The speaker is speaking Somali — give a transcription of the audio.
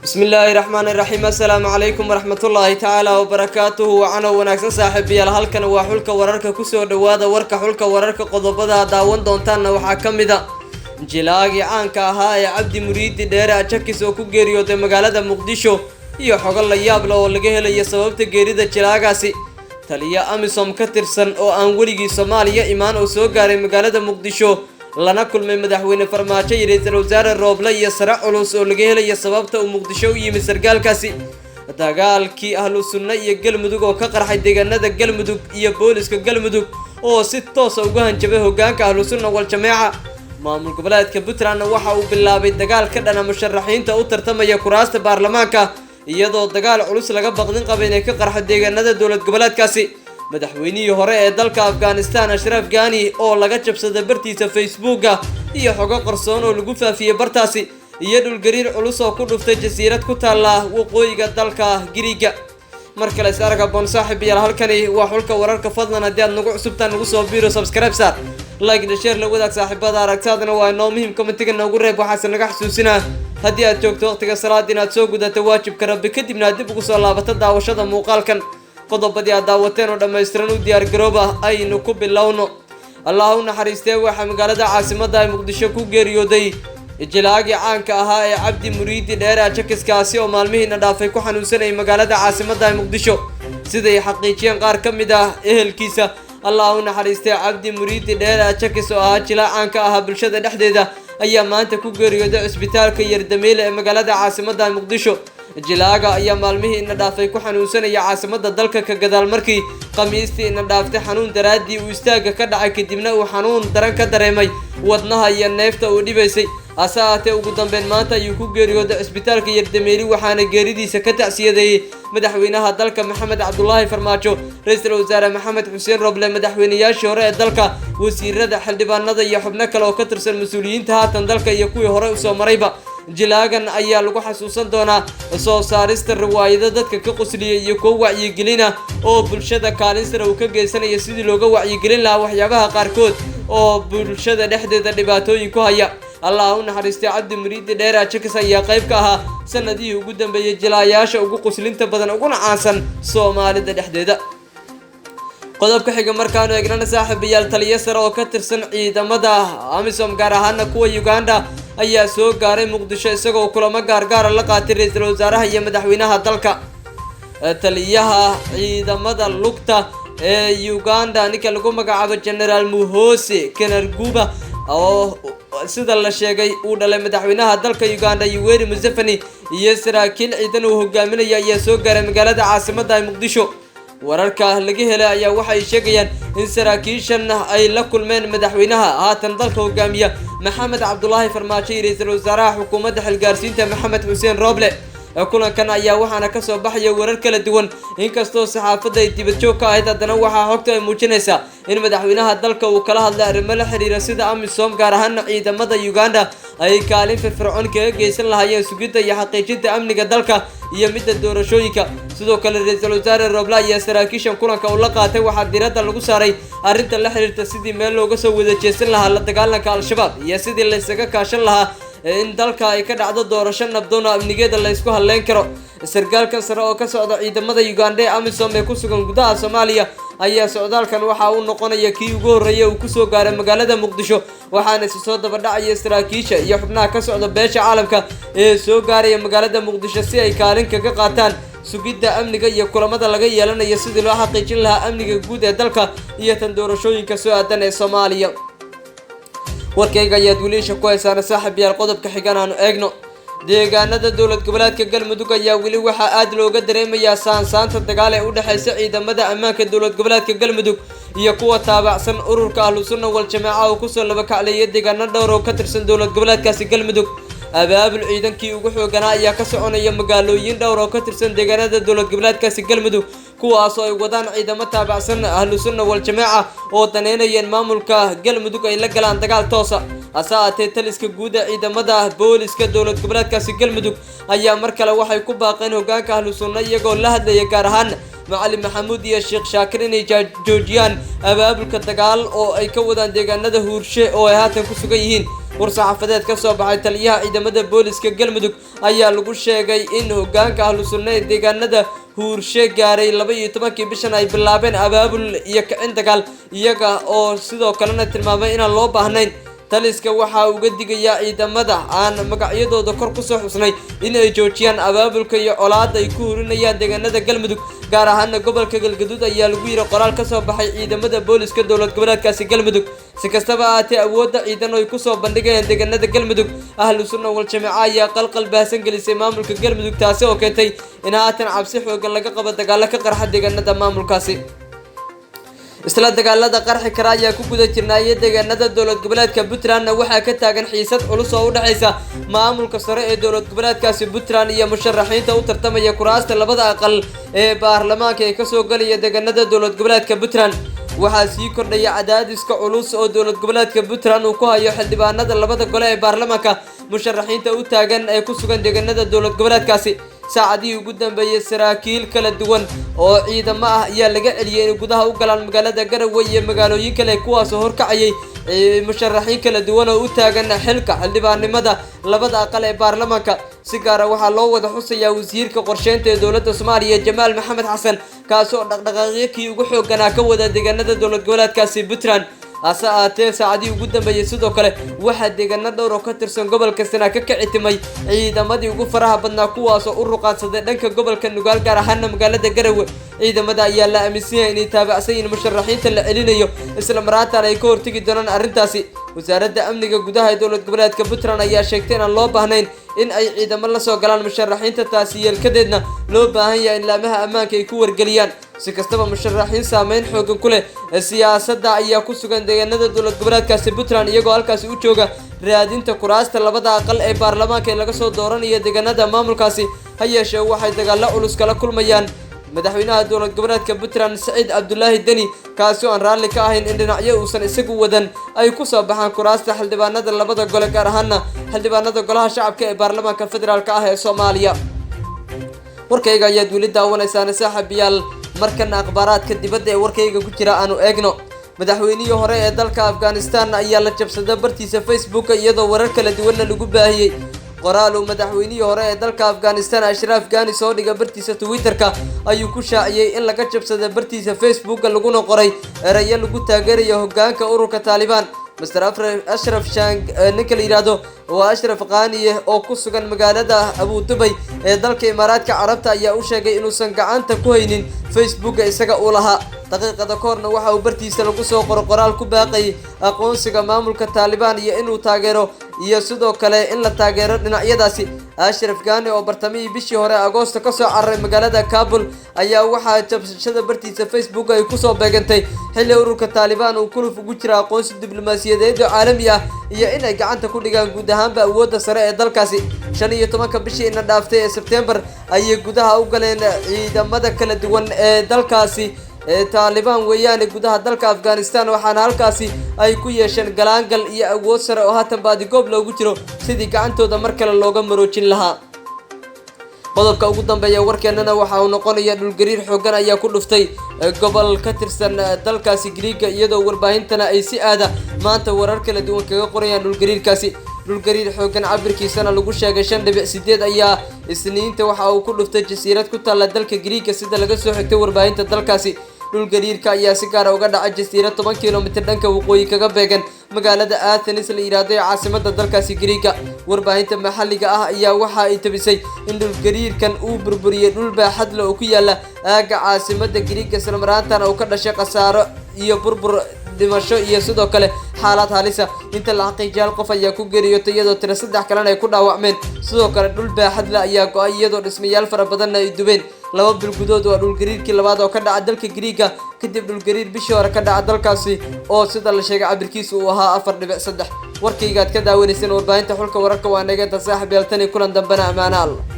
بسم الله الرحمن الرحيم السلام عليكم ورحمة الله تعالى وبركاته وعنا وناكسن صاحب يال هلكن waa xulka wararka ku soo dhawaada warka xulka wararka qodobada daawan doontaan waxa kamida jilaagi caanka ahaa ee Cabdi Muriidi dheer ajakis oo ku geeriyooday magaalada Muqdisho iyo xogo la yaab leh oo laga helay sababta geerida jilaagaasi taliya amisom ka tirsan oo aan weligii Soomaaliya imaan oo soo gaaray magaalada Muqdisho lana kulmay madaxweyne farmaajo iyo ra'iisul wasaare Rooble iyo sare culus oo laga helay sababta uu Muqdisho u yimid sargaalkaasi dagaalkii ahlu sunna iyo galmudug oo ka qarxay deegaanada galmudug iyo booliska galmudug oo si toos ah uga hanjabay hoggaanka ahlu sunna wal jameeca maamul goboleedka Puntland waxa uu bilaabay dagaal ka dhan musharaxiinta u tartamaya kuraasta baarlamaanka iyadoo dagaal culus laga baqdin qaba inay ka qarxo deegaanada dawlad goboleedkaasi madaxweynihii hore ee dalka Afghanistan Ashraf Ghani oo laga jabsaday bartiisa Facebook iyo xogo qarsoon oo lagu faafiyay bartaasi iyo dhul gariir culus oo ku dhuftay jasiirad ku taala waqooyiga dalka Giriga marka la isarga bon saaxiib yar halkani waa xulka wararka fadlan hadii aad nagu cusubtaan nagu soo biiro subscribe saar like and share la wadaag saaxiibada aragtadana waa inoo muhiim commentiga nagu reeb waxa naga xasuusinaa hadii aad joogto waqtiga salaad inaad soo gudato waajibka rabbi kadibna dib ugu soo laabato daawashada muuqaalkan qodobadii aad daawateen oo dhameystiran u diyaar garooba aynu ku bilowno Allahu naxariistay waxa magaalada caasimadda Muqdisho ku geeriyooday jilaagi caanka ahaa ee Cabdi Muriidi dheer ajakiskaasi oo maalmihiina dhaafay ku xanuunsanay magaalada caasimadda Muqdisho siday xaqiijiyeen qaar kamid ah ehelkiisa Allahu naxariistay Cabdi Muriidi dheer ajakis oo ah jilaa caanka ah bulshada dhexdeeda ayaa maanta ku geeriyooday isbitaalka Yardameele ee magaalada caasimadda Muqdisho jilaaga ayaa maalmihiina dhaafay ku xanuunsanaya caasimadda dalka ka gadaal markii qamiistii ina dhaaftay xanuun daraadii uu istaaga ka dhacay kadibna uu xanuun daran ka dareemay wadnaha iyo neefta uu dhibaysay asaate ugu dambeyn maanta ayuu ku geeriyooday isbitaalka Yardameele waxaana geeridiisa ka tacsiyadeeyay madaxweynaha dalka Maxamed Cabdullaahi Farmaajo ra'iisul wasaare Maxamed Xuseen Rooble madaxweynayaashii hore ee dalka wasiirada xildhibaanada iyo xubno kale oo ka tirsan mas'uuliyiinta haatan dalka iyo kuwii hore u soo marayba jilaagan ayaa lagu xasuusan doonaa soo saarista riwaayado dadka ka qosliyay iyo kuwa wacyigelina oo bulshada kaalin sare u ka geysanaya sidii looga wacyigelin lahaa waxyaabaha qaarkood oo bulshada dhexdeeda dhibaatooyin ku haya Allahu naxariistay Cabdi Muriidi dheer ajakis ayaa qayb ka ahaa sanadihii ugu dambeeyay jilaayaasha ugu qoslinta badan ugu caansan Soomaalida dhexdeeda qodobka xiga markaan eegnana saaxiibayaal taliya sare oo ka tirsan ciidamada amisom gaar ahaan kuwa Uganda ayaa soo gaaray Muqdisho isagoo kulamo gaar la qaatay ra'iisul wasaaraha iyo madaxweynaha dalka taliyaha ciidamada lugta ee Uganda ninka lagu magacaabo General Muhoozi Kainerugaba oo sida la sheegay uu dhalay madaxweynaha dalka Uganda Yoweri Museveni iyo saraakiil ciidan uu hogaaminaya ayaa soo gaaray magaalada caasimadda Muqdisho wararka laga helay ayaa waxay sheegayaan in saraakiishan ay la kulmeen madaxweynaha haatan dalka hogaamiya Maxamed Cabdullaahi Farmaajo iyo ra'iisul wasaaraha xukuumadda xilgaarsiinta Maxamed Xuseen Rooble kulankan ayaa waxaana ka soo baxay warar kala duwan inkastoo saxaafadda ay dibad joog ka ahayd haddana waxa xogta ay muujinaysaa in madaxweynaha dalka uu kala hadlay arrimo la xiriira sida amisom gaar ahaan ciidamada Uganda ay kaalin firfircoon kaga geysan lahaayeen sugidda iyo xaqiijinta amniga dalka iyo midda doorashooyinka sidoo kale ra'iisul wasaare Rooble ayaa saraakiishan kulanka uu la qaatay waxa diiradda lagu saaray arrinta la xiriirta sidii meel looga soo wada jeesan lahaa la dagaalanka al-shabaab iyo sidii la isaga kaashan lahaa in dalka ay ka dhacdo doorasho nabdoon oo amnigeeda la isku haleyn karo sargaalkan sare oo ka socda ciidamada Uganda ee amisom ee ku sugan gudaha Soomaaliya ayaa socdaalkan waxa uu noqonaya kii ugu horeeyay uu ku soo gaaray magaalada Muqdisho waxaana soo daba dhacay saraakiisha iyo xubnaha ka socda beesha caalamka ee soo gaaray magaalada Muqdisho si ay kaalin kaga qaataan sugidda amniga iyo kulamada laga yeelanayo sidii loo xaqiijin lahaa amniga guud ee dalka iyo tan doorashooyinka soo aadan ee Soomaaliya warkayga ayaa duuliisha ku haysan saaxiibayaal qodobka xigan aanu eegno deegaanada dawlad goboleedka galmudug ayaa wili waxa aad looga dareemayaa saansaanta dagaal ee u dhaxaysa ciidamada ammaanka dawlad goboleedka galmudug iyo kuwa taabacsan ururka ahlu sunna wal jameeca oo ku soo laba kacleeyay deegaanada dhowr oo ka tirsan dawlad goboleedkaasi galmudug abaabul ciidankii ugu xooganaa ayaa ka soconaya magaalooyin dhowr oo ka tirsan deegaanada dawlad goboleedkaasi galmudug kuwaas oo ay wadaan ciidamo taabacsan ahlu sunna wal jameeca oo daneynayeen maamulka galmudug ay la galaan dagaal toos ah asaatee taliska guud ee ciidamada booliska dawlad goboleedkaasi galmudug ayaa mar kale waxay ku baaqeen hoggaanka ahlu sunna iyagoo la hadlaya gaar ahaan Macalin Maxamuud iyo Sheekh Shaakir inay joojiyaan abaabulka dagaal oo ay ka wadaan deegaanada Huurshe oo ay haatan ku sugan yihiin war-saxaafadeed ka soo baxay taliyaha ciidamada booliska galmudug ayaa lagu sheegay in hoggaanka ahlu sunna ee deegaanada huurshe gaaray 12 bishan ay bilaabeen abaabul iyo kicin dagaal iyaga oo sidoo kalena tilmaamay inaan loo baahnayn taliska waxa uu uga digayaa ciidamada aan magacyadooda kor ku soo xusnay in ay joojiyaan abaabulka iyo colaadda ay ku hurinayaan deegaanada galmudug gaar ahaan gobolka galgaduud ayaa lagu yiri qoraal ka soo baxay ciidamada booliska dowlad goboleedkaasi galmudug si kastaba ahaatee awoodda ciidan ay ku soo bandhigayaan deegaanada galmudug ahlu sunna wal jameeca ayaa qalqal baahsan gelisay maamulka galmudug taasi oo keentay in haatan cabsi xoogan laga qabo dagaalo ka qarxa deegaanada maamulkaasi isla dagaalada qarxi kara ayaa ku guda jirnay deegaanada dowlad goboleedka Puntland waxaa ka taagan xiisad culus oo u dhaxaysa maamulka sare ee dowlad goboleedkaasi Puntland iyo musharaxiinta u tartamaya kuraasta labada aqal ee baarlamaanka ee ka soo galaya deegaanada dowlad goboleedka Puntland waxaa sii kordhaya cadaadiska culus oo dowlad goboleedka Puntland uu ku hayo xildhibaanada labada gole ee baarlamaanka musharaxiinta u taagan ee ku sugan deegaanada dowlad goboleedkaasi saacadii ugu dambeeyay saraakiil kala duwan oo ciidamo ah ayaa laga celiyay in gudaha u galaan magaalada Garowe iyo magaalooyin kale kuwaas oo horkacayay musharaxiin kala duwan oo u taagan xilka xildhibaanimada labada aqal ee baarlamaanka si gaar ah waxaa loo wada xusayaa wasiirka qorsheynta ee dowladda Soomaaliya Jamaal Maxamed Xasan kaas oo dhaqdhaqaaqyo ugu xooganaa ka wada deegaanada dowlad goboleedkaasi Puntland asa aatee saacadii ugu dambeeyay sidoo kale waxaa deegaano dhowr oo ka tirsan gobolka Sanaag ka kicitimay ciidamadii ugu faraha badnaa kuwaas oo u ruqaansaday dhanka gobolka Nugaal gaar ahaan magaalada Garowe ciidamada ayaa la aaminsan yahay inay taabacsan musharaxiinta la celinayo isla markaana ay ka hortagi doonaan arrintaasi wasaaradda amniga gudaha ee dowlad goboleedka Puntland ayaa sheegtay in aan loo baahnayn in ay ciidamo la soo galaan musharaxiinta taasi yeelkadeedna loo baahan yahay in laamaha ammaanka ay ku wargeliyaan si kastaba musharaxiin saameyn xoogan ku leh siyaasadda ayaa ku sugan deegaanada dowlad goboleedkaasi Puntland iyagoo halkaasi u jooga raadinta kuraasta labada aqal ee baarlamaanka ee laga soo dooranayo deegaanada maamulkaasi ha yeeshee waxay dagaalo culus kala kulmayaan madaxweynaha dowlad goboleedka Puntland Saciid Cabdullaahi Deni kaasi oo aan raalli ka ahayn in dhinacyo uusan isagu wadan ay ku soo baxaan kuraasta xildhibaanada labada gole gaar ahaan xildhibaanada golaha shacabka ee baarlamaanka federaalka ah ee Soomaaliya warkayga ayaa weli daawanaysaan saaxiibayaal markan akhbaaraadka dibadda ee warkayga ku jira aanu eegno madaxweynihii hore ee dalka Afghanistan ayaa la jabsaday bartiisa Facebook iyadoo warar kala duwan lagu baahiyay qoraal uu madaxweynihii hore ee dalka Afghanistan Ashraf Ghani soo dhigay bartiisa Twitter-ka ayuu ku shaaciyay in laga jabsaday bartiisa Facebook laguna qoray erayo lagu taageerayo hoggaanka ururka Taliban Mr. Ashraf ninka la yiraahdo waa Ashraf Ghani oo ku sugan magaalada Abu Dhabi ee dalka Imaaraadka Carabta ayaa u sheegay inuusan gacanta ku haynin Facebook isaga uu lahaa daqiiqada koorna waxa uu bartiisa lagu soo qoraal ku baaqay aqoonsiga maamulka Taliban iyo inuu taageero iyo sidoo kale in la taageero dhinacyadaasi Ashraf Ghani oo bartamihii bishii hore Agoosto ka soo cararay magaalada Kabul ayaa waxa jabshada bartiisa Facebook ay ku soo beegantay xilli ururka Taliban uu kuluf ugu jira aqoonsi diblomaasiyadeed oo caalami ah iyo in ay gacanta ku dhigaan guud ahaanba awoodda sare ee dalkaasi 15 bishii in dhaaftay ee September ayay gudaha u galeen ciidamada kala duwan ee dalkaasi Taliban weeyaan gudaha dalka Afghanistan waxaana halkaasi ay ku yeesheen galaangal iyo awood sare oo haatan baadi goob loogu jiro sidii gacantooda mar kale looga maroojin lahaa qodobka ugu dambeeya warkeenana waxa uu noqonayaa dhul gariir xoogan ayaa ku dhuftay gobol ka tirsan dalkaasi Greek iyadoo warbaahintana ay si aada maanta warar kala duwan kaga qorayaan dhul gariirkaasi dhul gariir xoogan cabirkiisana lagu sheegay 5.8 ayaa isniinta waxa uu ku dhuftay jasiirad ku taala dalka Greek sida laga soo xigtay warbaahinta dalkaasi dhul gariirka ayaa si gaar ah uga dhacay jasiirad 10 kiiloomitir dhanka waqooyi kaga beegan magaalada Athens la yiraahdo ee caasimadda dalkaasi Greek warbaahinta maxalliga ah ayaa waxa ay tabisay in dhul gariirkan uu burburiyay dhul baaxad leh oo ku yaala aaga caasimadda Greek isla markaana uu ka dhashay khasaaro iyo burbur dhimasho iyo sidoo kale xaalad halis ah inta la xaqiijiyay qof ayaa ku geeriyooday iyadoo tiro 3 kalena ay ku dhaawacmeen sidoo kale dhul baaxad leh ayaa go'ay iyadoo dhismayaal fara badan ay dubeen laba bil gudood waa dhul gariirkii labaad oo ka dhaca dalka Greek kadib dhul gariir bishii hore ka dhaca dalkaasi oo sida la sheegay cabirkiisu uu ahaa 4.3 warkayga aad ka daawaneyseen warbaahinta xulka wararka waa naga saaxiib yaaltani kulan dambana amaana Allah